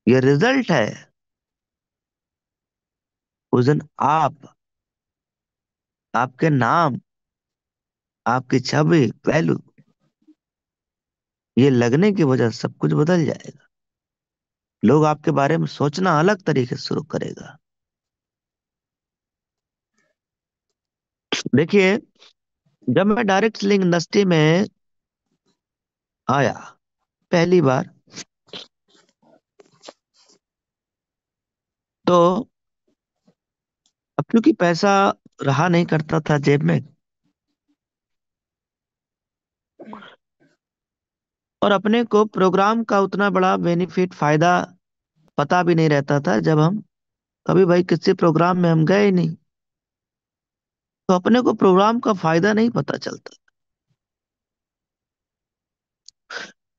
ये रिजल्ट है। उस दिन आप, आपके नाम, आपकी छवि, वैल्यू, ये लगने की वजह से सब कुछ बदल जाएगा। लोग आपके बारे में सोचना अलग तरीके से शुरू करेगा। देखिए, जब मैं डायरेक्ट सेलिंग इंडस्ट्री में आया पहली बार, तो अब क्योंकि पैसा रहा नहीं करता था जेब में, और अपने को प्रोग्राम का उतना बड़ा बेनिफिट फायदा पता भी नहीं रहता था, जब हम कभी भाई किसी प्रोग्राम में हम गए ही नहीं, तो अपने को प्रोग्राम का फायदा नहीं पता चलता।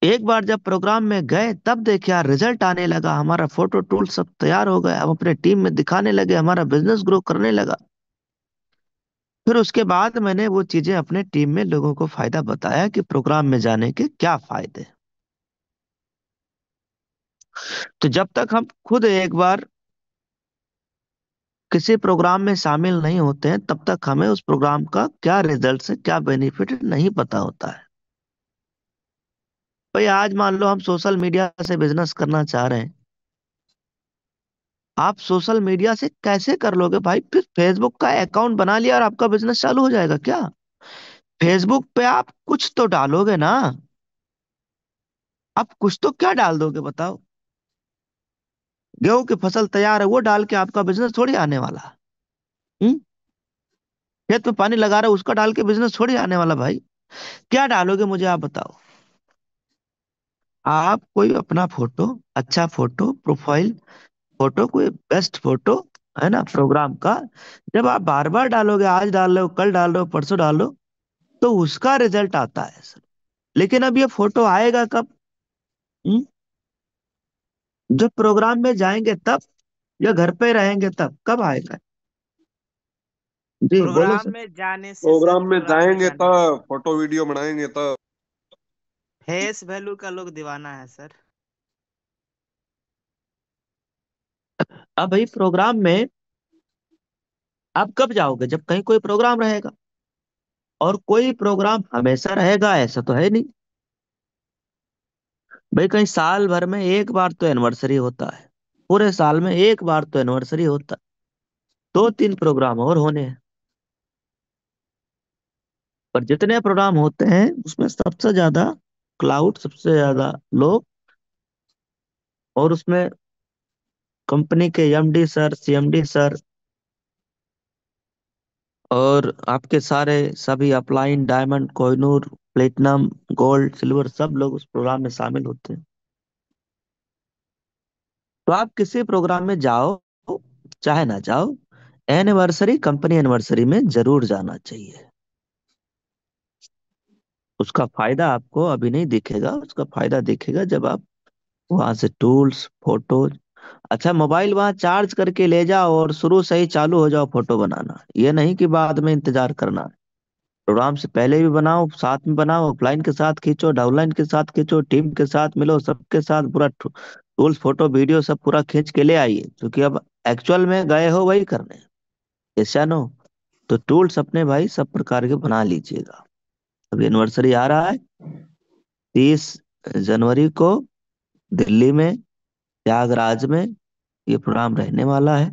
एक बार जब प्रोग्राम में गए तब देखे यार रिजल्ट आने लगा, हमारा फोटो टूल सब तैयार हो गया, हम अपने टीम में दिखाने लगे, हमारा बिजनेस ग्रो करने लगा। फिर उसके बाद मैंने वो चीजें अपने टीम में लोगों को फायदा बताया कि प्रोग्राम में जाने के क्या फायदे हैं। तो जब तक हम खुद एक बार किसी प्रोग्राम में शामिल नहीं होते हैं, तब तक हमें उस प्रोग्राम का क्या रिजल्ट है, क्या बेनिफिट नहीं पता होता है। भाई आज मान लो हम सोशल मीडिया से बिजनेस करना चाह रहे हैं, आप सोशल मीडिया से कैसे कर लोगे भाई? फिर फेसबुक का अकाउंट बना लिया और आपका बिजनेस चालू हो जाएगा क्या? फेसबुक पे आप कुछ तो डालोगे ना। आप कुछ तो क्या डाल दोगे बताओ? गेहूं की फसल तैयार है वो डाल के आपका बिजनेस थोड़ी आने वाला है। हम्म? खेत में पानी लगा रहे हो उसका डाल के बिजनेस थोड़ी आने वाला भाई। क्या डालोगे मुझे आप बताओ? आप कोई अपना फोटो, अच्छा फोटो, प्रोफाइल फोटो, कोई बेस्ट फोटो, है ना, प्रोग्राम का, जब आप बार बार डालोगे, आज डाल रहे हो, कल डाल रहे हो, परसों डाल रहे हो, तो उसका रिजल्ट आता है सर। लेकिन अब ये फोटो आएगा कब? हम्म? जब प्रोग्राम में जाएंगे तब, या घर पे रहेंगे तब, कब आएगा? जी बोलो प्रोग्राम सर। में जाने से सर, प्रोग्राम में प्रोग्राम में जाएंगे जाने से तब, फोटो वीडियो बनाएंगे तब। फेस वैल्यू का लोग दीवाना है सर। अब भाई प्रोग्राम में आप कब जाओगे? जब कहीं कोई प्रोग्राम रहेगा, और कोई प्रोग्राम हमेशा रहेगा ऐसा तो है नहीं। भाई कहीं साल भर में एक बार तो एनिवर्सरी होता है, पूरे साल में एक बार तो एनिवर्सरी होता है, दो तीन प्रोग्राम और होने हैं। पर जितने प्रोग्राम होते हैं उसमें सबसे ज्यादा क्लाउड, सबसे ज्यादा लोग, और उसमें कंपनी के एमडी सर, सीएमडी सर, और आपके सारे सभी upline, diamond, Kohinoor, platinum, gold, silver, सब लोग उस प्रोग्राम में शामिल होते हैं। तो आप किसी प्रोग्राम में जाओ चाहे ना जाओ, एनिवर्सरी, कंपनी एनिवर्सरी में जरूर जाना चाहिए। उसका फायदा आपको अभी नहीं दिखेगा, उसका फायदा दिखेगा जब आप वहां से टूल्स, फोटोज, अच्छा मोबाइल वहां चार्ज करके ले जाओ और शुरू से ही चालू हो जाओ फोटो बनाना। ये नहीं कि बाद में इंतजार करना है। प्रोग्राम से पहले भी बनाओ, साथ में बनाओ, ऑफलाइन के साथ खींचो, डाउनलाइन के साथ खींचो, टीम के साथ मिलो, सबके साथ पूरा टूल्स, फोटो, वीडियो सब पूरा खींच के ले आइए, क्योंकि अब एक्चुअल में गए हो वही करने। ऐसा नो, तो टूल्स अपने भाई सब प्रकार के बना लीजिएगा। अभी एनिवर्सरी आ रहा है 30 जनवरी को, दिल्ली में, प्रयागराज में ये प्रोग्राम रहने वाला है।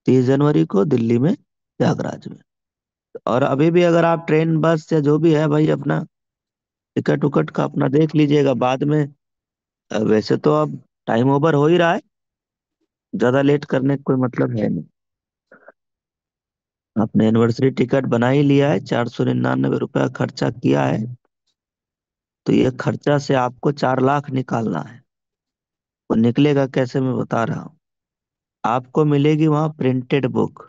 30 जनवरी को दिल्ली में, प्रयागराज में। और अभी भी अगर आप ट्रेन, बस या जो भी है भाई, अपना टिकट उकट का अपना देख लीजिएगा बाद में। वैसे तो अब टाइम ओवर हो ही रहा है, ज्यादा लेट करने का कोई मतलब है नहीं। आपने एनिवर्सरी टिकट बना ही लिया है, 499 रुपया खर्चा किया है, तो ये खर्चा से आपको 4 लाख निकालना है। वो निकलेगा कैसे मैं बता रहा हूँ। आपको मिलेगी वहां प्रिंटेड बुक,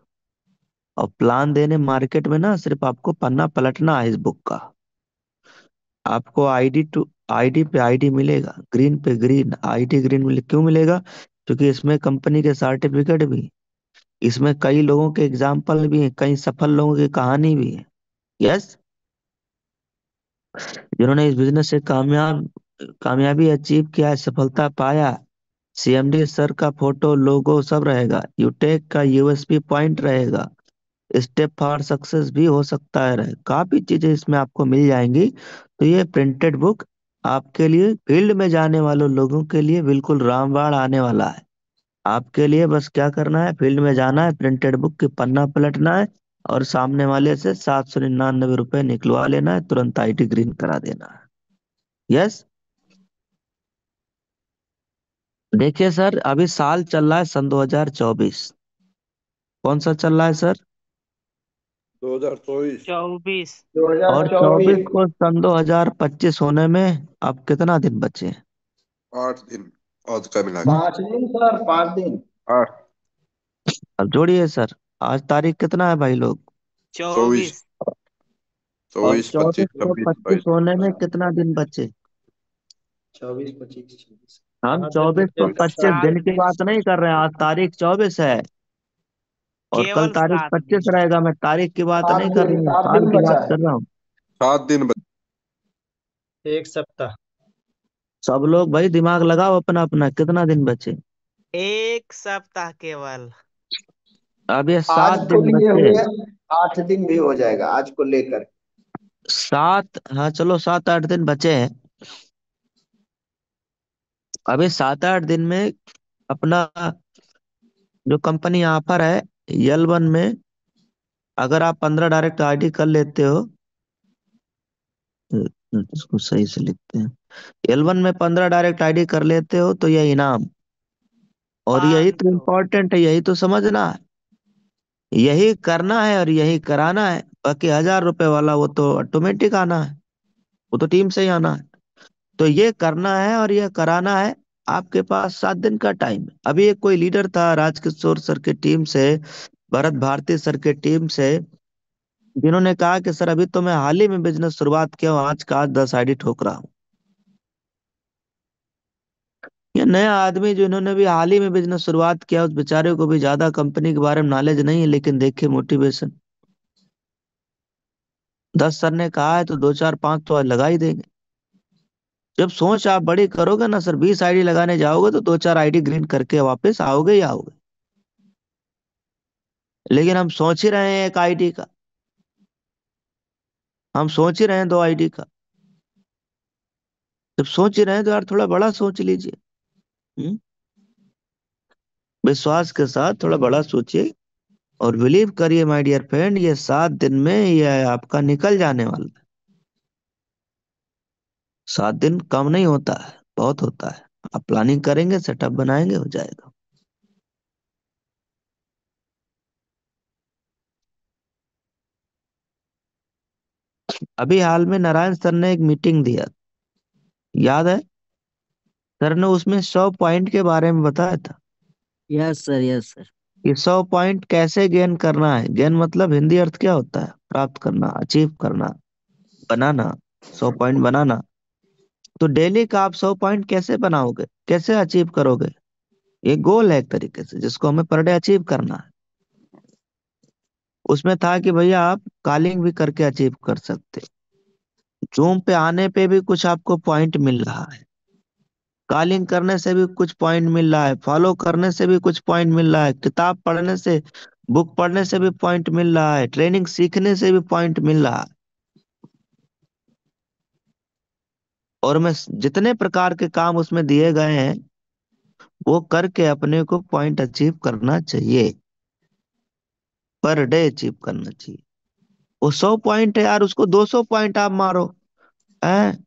और प्लान देने मार्केट में ना सिर्फ आपको पन्ना पलटना है इस बुक का। आपको आईडी पे आईडी मिलेगा, ग्रीन पे ग्रीन, आईडी ग्रीन क्यों मिलेगा? क्योंकि इसमें कंपनी के सर्टिफिकेट भी, इसमें कई लोगों के एग्जाम्पल भी हैं, कई सफल लोगों की कहानी भी है। यस, जिन्होंने इस बिजनेस से कामयाबी अचीव किया है, सफलता पाया है। सीएमडी सर का फोटो लोगो सब रहेगा, यूटेक का यूएसपी पॉइंट रहेगा, स्टेप फॉर सक्सेस भी हो सकता है रहे, काफी चीजें इसमें आपको मिल जाएंगी। तो ये प्रिंटेड बुक आपके लिए, फील्ड में जाने वाले लोगों के लिए बिल्कुल रामबाण आने वाला है। आपके लिए बस क्या करना है, फील्ड में जाना है, प्रिंटेड बुक की पन्ना पलटना है और सामने वाले से 799 रुपये निकलवा लेना है, तुरंत आईटी ग्रीन करा देना है। यस। देखिए सर, अभी साल चल रहा है सन 2024। कौन सा चल रहा है सर? 2024। 24। और 24 को सन 2025 होने में अब कितना दिन बचे हैं? 8 दिन आज का मिला के। 5 दिन सर, 5 दिन। 8। अब जोड़िए सर, आज तारीख कितना है भाई लोग? 24। 24। और 24, 25, 24 को 26, 25 22। होने में कितना दिन बचे? 24, 25, 26। हम 7 दिन 24 को बचे सर। 25 7 दिन की दिन। बात नहीं कर रहे हैं, आज तारीख 24 है और कल केवल तारीख 25 7 दिन। रहेगा। मैं तारीख की बात सात नहीं कर दिन रहा हूँ, सात साल दिन की बचा बात है। कर रहा हूँ। 7 दिन बचे। एक सप्ताह। सब लोग भाई दिमाग लगाओ अपना अपना, कितना दिन बचे? एक सप्ताह केवल। अब ये आज 7 को दिन लिए बचे। हुए 8 दिन भी हो जाएगा आज को लेकर। सात, हाँ चलो 7-8 दिन बचे हैं। अभी 7-8 दिन में अपना जो कंपनी ऑफर है L1 में, अगर आप 15 डायरेक्ट आईडी कर लेते हो, इसको सही से लिखते हैं, L1 में 15 डायरेक्ट आईडी कर लेते हो तो ये इनाम। और यही पाँच तो सौ इम्पोर्टेंट है, यही तो समझना है, यही करना है और यही कराना है। बाकी 1000 रुपए वाला वो तो ऑटोमेटिक आना है, वो तो टीम से ही आना है। तो ये करना है और ये कराना है। आपके पास 7 दिन का टाइम है। अभी एक कोई लीडर था राजकिशोर सर की टीम से, भरत भारती सर की टीम से, जिन्होंने कहा कि सर अभी तो मैं हाल ही में बिजनेस शुरुआत किया हूँ, आज का आज 10 आईडी ठोक रहा हूँ। ये नया आदमी जो इन्होंने भी हाल ही में बिजनेस शुरुआत किया, उस बेचारे को भी ज्यादा कंपनी के बारे में नॉलेज नहीं है, लेकिन देखिए मोटिवेशन, 10 सर ने कहा है तो 2 4 5 तो आज लगा ही देंगे। जब सोच आप बड़ी करोगे ना सर, 20 आईडी लगाने जाओगे तो 2 4 आईडी ग्रीन करके वापस आओगे ही आओगे। लेकिन हम सोच ही रहे हैं एक आईडी का, हम सोच ही रहे हैं 2 आईडी का। जब सोच ही रहे हैं तो यार थोड़ा बड़ा सोच लीजिए। हम्म? विश्वास के साथ थोड़ा बड़ा सोचिए और बिलीव करिए माय डियर फ्रेंड, ये 7 दिन में ये आपका निकल जाने वाला है। 7 दिन कम नहीं होता है, बहुत होता है। आप प्लानिंग करेंगे, सेटअप बनाएंगे, हो जाएगा। अभी हाल में नारायण सर ने एक मीटिंग दिया, याद है? सर ने उसमें 100 पॉइंट के बारे में बताया था यस सर, यस सर। कि 100 पॉइंट कैसे गेन करना है। गेन मतलब हिंदी अर्थ क्या होता है? प्राप्त करना, अचीव करना, बनाना, 100 पॉइंट बनाना। तो डेली का आप 100 पॉइंट कैसे बनाओगे, कैसे अचीव करोगे? ये गोल है एक तरीके से, जिसको हमें पर डे अचीव करना है। उसमें था कि भैया आप कॉलिंग भी करके अचीव कर सकते हो, जूम पे आने पे भी कुछ आपको पॉइंट मिल रहा है, कॉलिंग करने से भी कुछ पॉइंट मिल रहा है, फॉलो करने से भी कुछ पॉइंट मिल रहा है, किताब पढ़ने से, बुक पढ़ने से भी पॉइंट मिल रहा है, ट्रेनिंग सीखने से भी पॉइंट मिल रहा है। और मैं जितने प्रकार के काम उसमें दिए गए हैं, वो करके अपने को पॉइंट अचीव करना चाहिए, पर डे अचीव करना चाहिए। वो 100 पॉइंट है यार, उसको 200 पॉइंट आप मारो। हैं?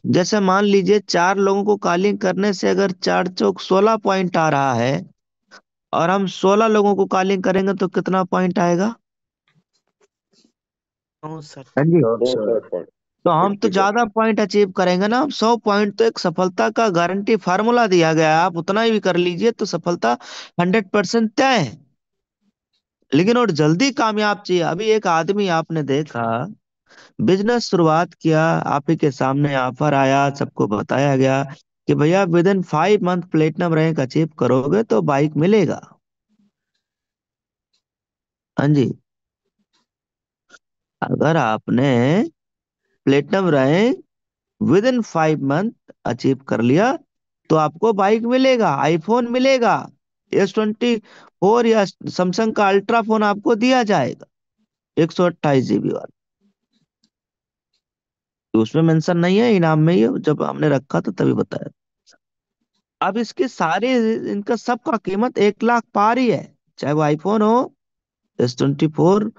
जैसे मान लीजिए 4 लोगों को कॉलिंग करने से अगर 4 चौक 16 पॉइंट आ रहा है, और हम 16 लोगों को कॉलिंग करेंगे तो कितना पॉइंट आएगा? 64। हाँ जी। 64 पॉइंट। तो हम तो 64। ज्यादा पॉइंट अचीव करेंगे ना। हम 100 पॉइंट तो एक सफलता का गारंटी फार्मूला दिया गया है, आप उतना ही भी कर लीजिए तो सफलता 100% तय है। लेकिन और जल्दी कामयाब चाहिए। अभी एक आदमी आपने देखा, बिजनेस शुरुआत किया, आप ही के सामने ऑफर आया, सबको बताया गया कि भैया with in 5 month platinum rank achieve करोगे तो बाइक मिलेगा। हाँ जी। अगर आपने platinum rank with in 5 month achieve कर लिया तो आपको बाइक मिलेगा, आईफोन मिलेगा, S24 या सैमसंग का अल्ट्रा फोन आपको दिया जाएगा, 128 GB वाला। तो उसमें मेंशन नहीं है, इनाम में ही है, जब हमने रखा था तभी बताया। अब इसके सारे, इनका सबका कीमत 1 लाख पार ही है। चाहे वो आईफोन हो, S24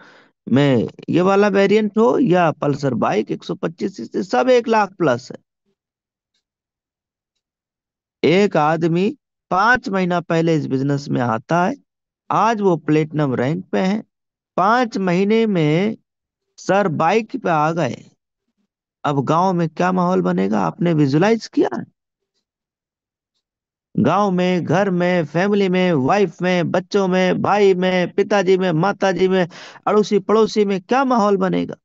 में ये वाला वेरिएंट हो, या पल्सर बाइक 125 सीसी, सब 1 लाख प्लस है। एक आदमी 5 महीना पहले इस बिजनेस में आता है, आज वो प्लेटिनम रैंक पे है। 5 महीने में सर बाइक पे आ गए। अब गांव में क्या माहौल बनेगा, आपने विजुलाइज किया? गांव में, घर में, फैमिली में, वाइफ में, बच्चों में, भाई में, पिताजी में, माताजी में, अड़ोसी पड़ोसी में क्या माहौल बनेगा।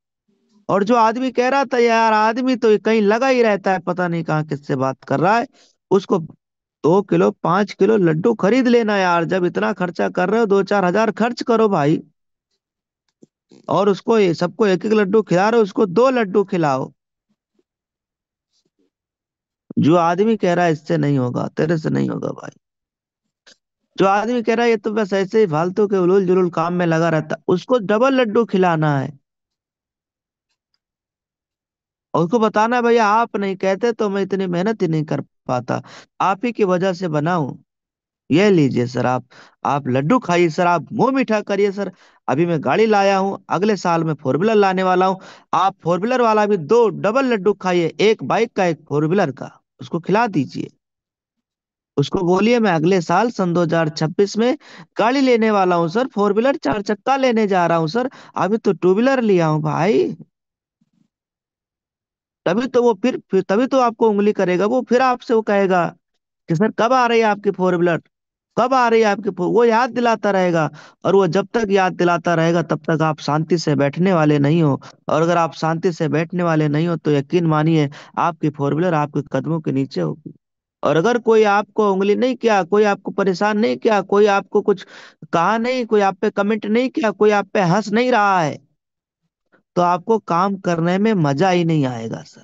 और जो आदमी कह रहा था यार, आदमी तो कहीं लगा ही रहता है, पता नहीं कहाँ किससे बात कर रहा है, उसको 2 किलो 5 किलो लड्डू खरीद लेना यार। जब इतना खर्चा कर रहे हो, 2-4 हजार खर्च करो भाई। और उसको ये सबको एक एक लड्डू खिला रहे हो, उसको 2 लड्डू खिलाओ। जो आदमी कह रहा है इससे नहीं होगा, तेरे से नहीं होगा भाई। जो आदमी कह रहा है ये तो बस ऐसे ही फालतू के उलूल जुलूल काम में लगा रहता, उसको डबल लड्डू खिलाना है। और उसको बताना है भैया, आप नहीं कहते तो मैं इतनी मेहनत ही नहीं कर पाता, आप ही की वजह से बनाऊं। ये लीजिए सर, आप लड्डू खाइए सर, आप मुंह मीठा करिए सर। अभी मैं गाड़ी लाया हूँ, अगले साल मैं फोर व्हीलर लाने वाला हूँ। आप फोर व्हीलर वाला भी 2 डबल लड्डू खाइए, एक बाइक का एक फोर व्हीलर का, उसको खिला दीजिए। उसको बोलिए मैं अगले साल सन 2026 में गाड़ी लेने वाला हूँ सर, फोर व्हीलर 4 चक्का लेने जा रहा हूँ सर, अभी तो टू व्हीलर लिया हूँ भाई। तभी तो वो फिर तभी तो आपको उंगली करेगा वो, फिर आपसे वो कहेगा कि सर कब आ रही है आपकी फोर व्हीलर, कब आ रही है आपकी वो याद दिलाता रहेगा। और वो जब तक याद दिलाता रहेगा तब तक आप शांति से बैठने वाले नहीं हो। और अगर आप शांति से बैठने वाले नहीं हो तो यकीन मानिए, आपकी फोर व्हीलर आपके कदमों के नीचे होगी। और अगर कोई आपको उंगली नहीं किया, कोई आपको परेशान नहीं किया, कोई आपको कुछ कहा नहीं, कोई आप पे कमेंट नहीं किया, कोई आप पे हंस नहीं रहा है, तो आपको काम करने में मजा ही नहीं आएगा सर।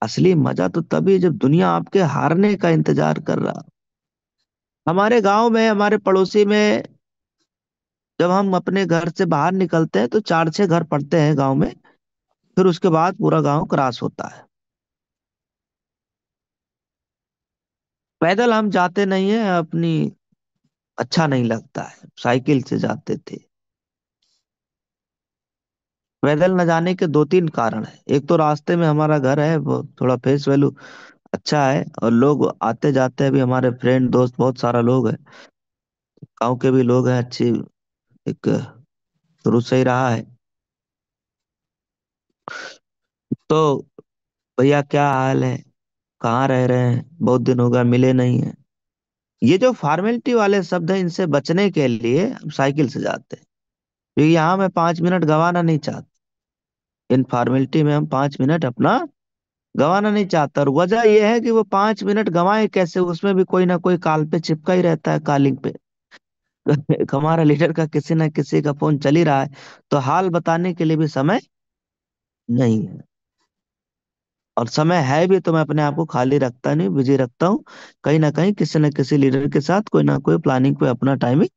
असली मजा तो तभी जब दुनिया आपके हारने का इंतजार कर रहा। हमारे गांव में, हमारे पड़ोसी में, जब हम अपने घर से बाहर निकलते हैं तो 4-6 घर पड़ते हैं गांव में, फिर उसके बाद पूरा गांव क्रॉस होता है। पैदल हम जाते नहीं है अपनी, अच्छा नहीं लगता है, साइकिल से जाते थे। पैदल न जाने के 2-3 कारण है। एक तो रास्ते में हमारा घर है, वो थोड़ा फेस वैल्यू अच्छा है, और लोग आते जाते हैं भी, हमारे फ्रेंड दोस्त बहुत सारा लोग है, गांव के भी लोग हैं, अच्छी एक शुरू से ही रहा है। तो भैया क्या हाल है, कहाँ रह रहे हैं, बहुत दिन हो गया मिले नहीं है, ये जो फॉर्मेलिटी वाले शब्द हैं, इनसे बचने के लिए हम साइकिल से जाते हैं। क्योंकि यहाँ मैं 5 मिनट गंवाना नहीं चाहता, इन फॉर्मेलिटी में हम 5 मिनट अपना गंवाना नहीं चाहता। और वजह यह है कि वो 5 मिनट गंवाए कैसे, उसमें भी कोई ना कोई काल पे चिपका ही रहता है, कॉलिंग पे। हमारा लीडर का किसी ना किसी का फोन चल ही रहा है, तो हाल बताने के लिए भी समय नहीं है। और समय है भी तो मैं अपने आप को खाली रखता नहीं, बिजी रखता हूँ। कहीं ना कहीं किसी न किसी लीडर के साथ कोई ना कोई प्लानिंग पे अपना टाइमिंग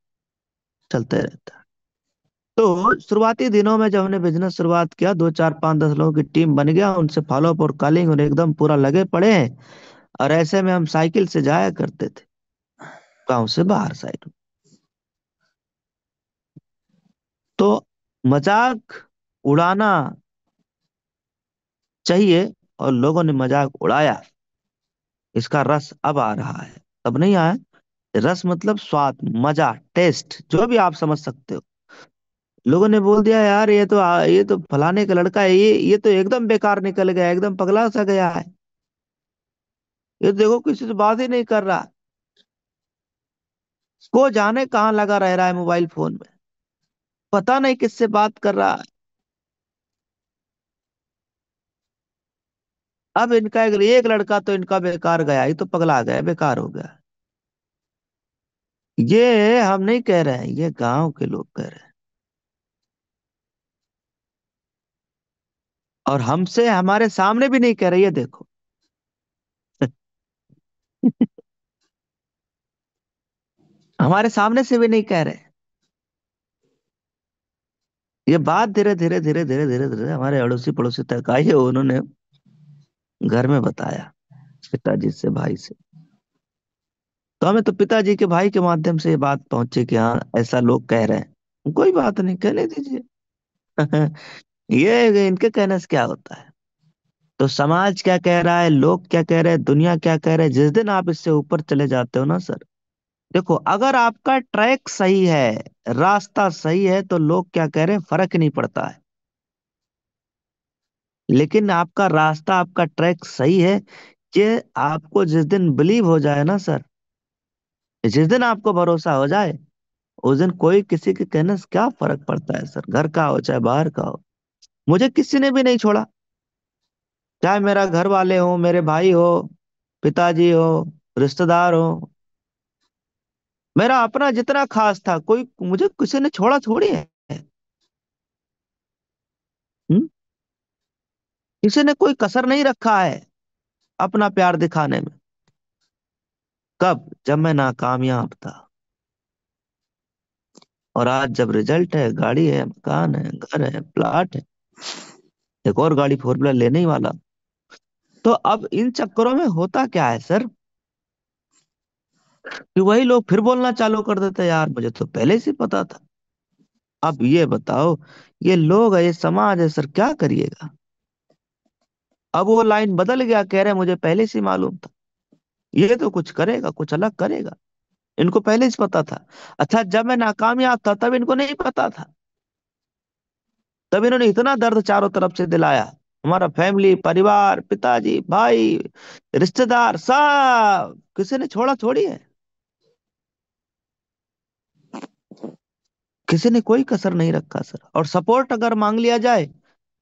चलते रहता है। तो शुरुआती दिनों में जब हमने बिजनेस शुरुआत किया, 2 4 5 10 लोगों की टीम बन गया, उनसे फॉलोअप और कॉलिंग और एकदम पूरा लगे पड़े हैं। और ऐसे में हम साइकिल से जाया करते थे गांव से बाहर साइड। तो मजाक उड़ाना चाहिए, और लोगों ने मजाक उड़ाया, इसका रस अब आ रहा है, तब नहीं आया। रस मतलब स्वाद, मजा, टेस्ट, जो भी आप समझ सकते हो। लोगों ने बोल दिया यार, ये तो फलाने का लड़का है, ये तो एकदम बेकार निकल गया, एकदम पगला सा गया है, ये देखो किसी से बात ही नहीं कर रहा, को जाने कहाँ लगा रह रहा है मोबाइल फोन में, पता नहीं किससे बात कर रहा है। अब इनका एक लड़का तो इनका बेकार गया, ये तो पगला गया, बेकार हो गया। ये हम नहीं कह रहे हैं, ये गांव के लोग कह रहे हैं। और हमसे, हमारे सामने भी नहीं कह रहे, ये देखो। हमारे सामने से भी नहीं कह रहे। ये बात धीरे धीरे धीरे धीरे धीरे धीरे हमारे अड़ोसी पड़ोसी तक आई है, उन्होंने घर में बताया पिताजी से, भाई से। तो हमें तो पिताजी के भाई के माध्यम से ये बात पहुंची कि हाँ ऐसा लोग कह रहे हैं। कोई बात नहीं, कहने दीजिए। ये इनके कहने से क्या होता है। तो समाज क्या कह रहा है, लोग क्या कह रहे हैं, दुनिया क्या कह रहे हैं, जिस दिन आप इससे ऊपर चले जाते हो ना सर, देखो अगर आपका ट्रैक सही है, रास्ता सही है, तो लोग क्या कह रहे हैं फर्क नहीं पड़ता है। लेकिन आपका रास्ता, आपका ट्रैक सही है, कि आपको जिस दिन बिलीव हो जाए ना सर, जिस दिन आपको भरोसा हो जाए, उस दिन कोई किसी के कहने से क्या फर्क पड़ता है सर, घर का हो चाहे बाहर का हो। मुझे किसी ने भी नहीं छोड़ा, चाहे मेरा घर वाले हो, मेरे भाई हो, पिताजी हो, रिश्तेदार हो, मेरा अपना जितना खास था, कोई मुझे किसी ने छोड़ा थोड़ी है। हम्म? किसी ने कोई कसर नहीं रखा है अपना प्यार दिखाने में। कब? जब मैं नाकामयाब था। और आज जब रिजल्ट है, गाड़ी है, मकान है, घर है, प्लाट है, एक और गाड़ी फोर व्हीलर लेने ही वाला। तो अब इन चक्करों में होता क्या है सर, कि वही लोग फिर बोलना चालू कर देते हैं, यार मुझे तो पहले से पता था। अब ये बताओ, ये लोग है, ये समाज है सर, क्या करिएगा। अब वो लाइन बदल गया, कह रहे मुझे पहले से मालूम था। ये तो कुछ करेगा, कुछ अलग करेगा, इनको पहले से पता था। अच्छा, जब मैं नाकामयाब था तब इनको नहीं पता था। तब इन्होंने इतना दर्द चारों तरफ से दिलाया, हमारा फैमिली, परिवार, पिताजी, भाई, रिश्तेदार, सब किसी ने छोड़ा थोड़ी है। किसी ने कोई कसर नहीं रखा सर। और सपोर्ट अगर मांग लिया जाए,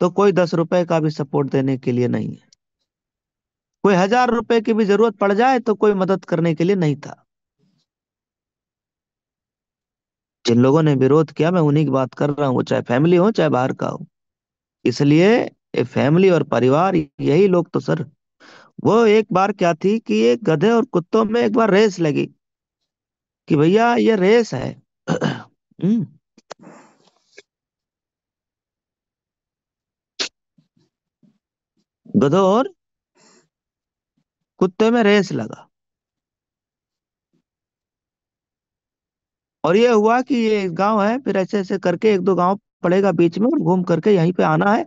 तो कोई 10 रुपए का भी सपोर्ट देने के लिए नहीं है। कोई 1000 रुपए की भी जरूरत पड़ जाए, तो कोई मदद करने के लिए नहीं था। जिन लोगों ने विरोध किया, मैं उन्हीं की बात कर रहा हूँ, वो चाहे फैमिली हो चाहे बाहर का हो। इसलिए ये फैमिली और परिवार, यही लोग तो सर। वो एक बार क्या थी कि एक गधे और कुत्तों में एक बार रेस लगी, कि भैया ये रेस है। हम्म, गधों और कुत्ते में रेस लगा। और ये हुआ कि ये गांव है, फिर ऐसे ऐसे करके एक दो गांव पड़ेगा बीच में, और घूम करके यहीं पे आना है।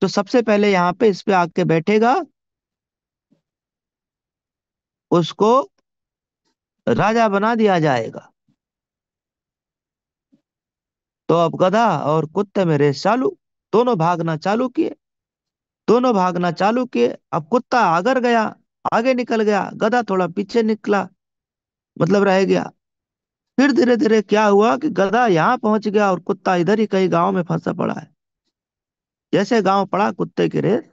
तो सबसे पहले यहाँ पे इस पे आके बैठेगा, उसको राजा बना दिया जाएगा। तो अब गधा और कुत्ते में रेस चालू, दोनों भागना चालू किए, दोनों भागना चालू किए। अब कुत्ता आगर गया, आगे निकल गया, गधा थोड़ा पीछे निकला, मतलब रह गया। फिर धीरे धीरे क्या हुआ कि गधा यहाँ पहुंच गया और कुत्ता इधर ही कहीं गांव में फंसा पड़ा है। जैसे गांव पड़ा, कुत्ते की रेस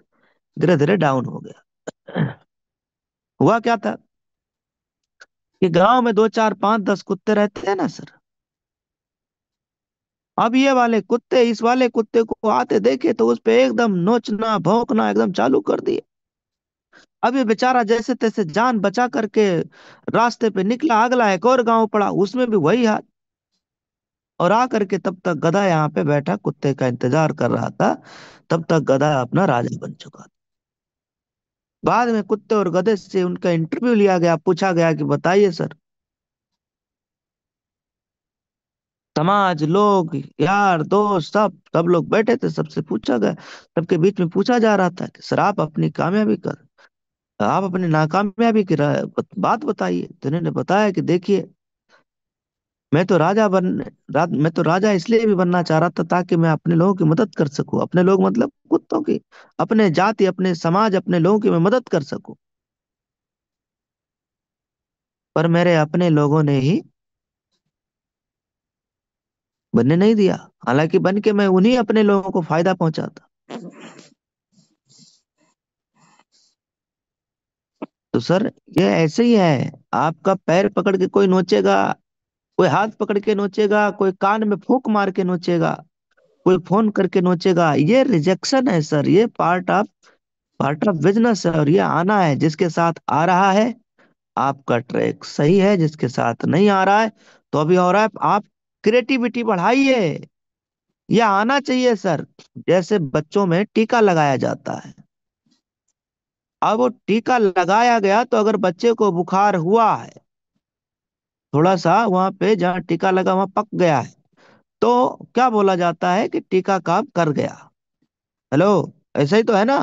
धीरे धीरे डाउन हो गया। हुआ क्या था कि गांव में दो चार पांच 10 कुत्ते रहते हैं ना सर। अब ये वाले कुत्ते इस वाले कुत्ते को आते देखे, तो उस पे एकदम नोचना भौंकना एकदम चालू कर दिए। अब ये बेचारा जैसे तैसे जान बचा करके रास्ते पे निकला, अगला एक और गांव पड़ा, उसमें भी वही हाल। और आ करके तब तक गधा यहाँ पे बैठा कुत्ते का इंतजार कर रहा था। तब तक गधा अपना राजा बन चुका था। बाद में कुत्ते और गधे से उनका इंटरव्यू लिया गया, पूछा गया कि बताइए सर, समाज, लोग, यार, दोस्त, सब सब लोग बैठे थे, सबसे पूछा गया। सबके बीच में पूछा जा रहा था कि सर आप अपनी कामयाबी कर, आप अपनी नाकामयाबी की बात बताइए। तो इन्होंने बताया कि देखिए, मैं तो मैं तो राजा इसलिए भी बनना चाह रहा था, ताकि मैं अपने लोगों की मदद कर सकूं। अपने लोग मतलब कुत्तों की, अपने जाति, अपने समाज, अपने लोगों की मैं मदद कर सकूं। पर मेरे अपने लोगों ने ही बनने नहीं दिया। हालांकि बन के मैं उन्हीं अपने लोगों को फायदा पहुंचाता। तो सर ये ऐसे ही है, आपका पैर पकड़ के कोई नोचेगा, कोई हाथ पकड़ के नोचेगा, कोई कान में फूंक मार के नोचेगा, कोई फोन करके नोचेगा। ये रिजेक्शन है सर, ये पार्ट ऑफ बिजनेस है। और ये आना है, जिसके साथ आ रहा है, आपका ट्रैक सही है, जिसके साथ नहीं आ रहा है तो अभी हो रहा है। आप क्रिएटिविटी बढ़ाइए, ये आना चाहिए सर। जैसे बच्चों में टीका लगाया जाता है, अब वो टीका लगाया गया तो अगर बच्चे को बुखार हुआ है, थोड़ा सा वहां पे जहाँ टीका लगा वहां पक गया है, तो क्या बोला जाता है कि टीका काम कर गया। हेलो, ऐसा ही तो है ना।